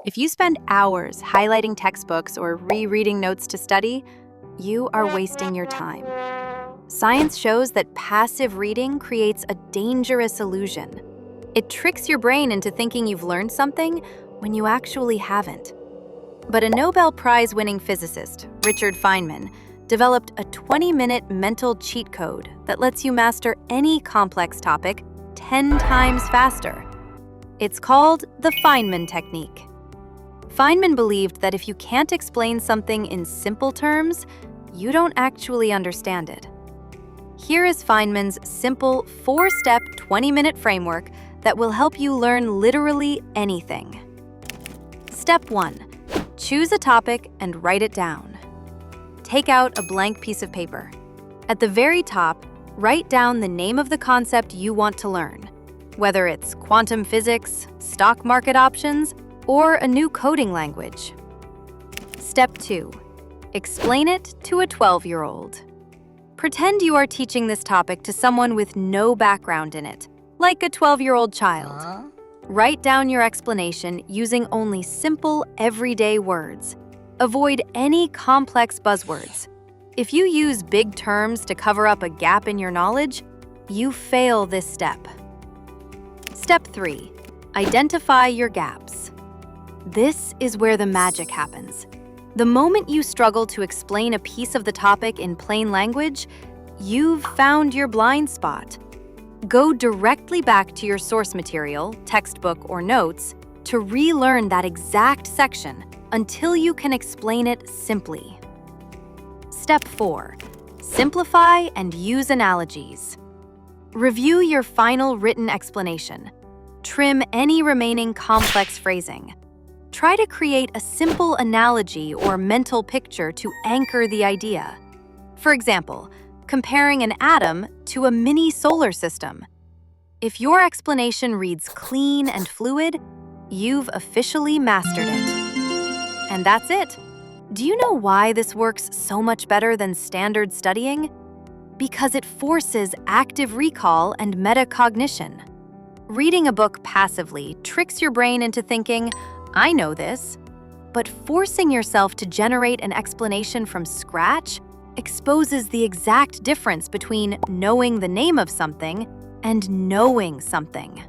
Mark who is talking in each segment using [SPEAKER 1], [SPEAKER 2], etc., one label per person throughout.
[SPEAKER 1] If you spend hours highlighting textbooks or rereading notes to study, you are wasting your time. Science shows that passive reading creates a dangerous illusion. It tricks your brain into thinking you've learned something when you actually haven't. But a Nobel Prize-winning physicist, Richard Feynman, developed a 20-minute mental cheat code that lets you master any complex topic 10 times faster. It's called the Feynman Technique. Feynman believed that if you can't explain something in simple terms, you don't actually understand it. Here is Feynman's simple 4-step 20-minute framework that will help you learn literally anything. Step 1. Choose a topic and write it down. Take out a blank piece of paper. At the very top, write down the name of the concept you want to learn, whether it's quantum physics, stock market options, or a new coding language. Step 2. Explain it to a 12-year-old. Pretend you are teaching this topic to someone with no background in it, like a 12-year-old child. Write down your explanation using only simple, everyday words. Avoid any complex buzzwords. If you use big terms to cover up a gap in your knowledge, you fail this step. Step 3. Identify your gaps. This is where the magic happens. The moment you struggle to explain a piece of the topic in plain language, you've found your blind spot. Go directly back to your source material, textbook, or notes to relearn that exact section until you can explain it simply. Step 4. Simplify and use analogies. Review your final written explanation. Trim any remaining complex phrasing. Try to create a simple analogy or mental picture to anchor the idea. For example, comparing an atom to a mini solar system. If your explanation reads clean and fluid, you've officially mastered it. And that's it. Do you know why this works so much better than standard studying? Because it forces active recall and metacognition. Reading a book passively tricks your brain into thinking, I know this, but forcing yourself to generate an explanation from scratch exposes the exact difference between knowing the name of something and knowing something.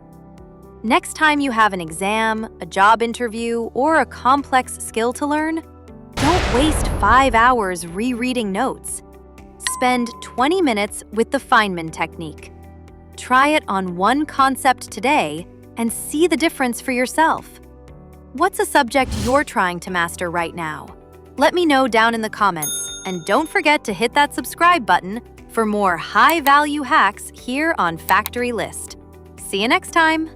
[SPEAKER 1] Next time you have an exam, a job interview, or a complex skill to learn, don't waste 5 hours rereading notes. Spend 20 minutes with the Feynman Technique. Try it on one concept today and see the difference for yourself. What's a subject you're trying to master right now? Let me know down in the comments, and don't forget to hit that subscribe button for more high-value hacks here on Factree List. See you next time!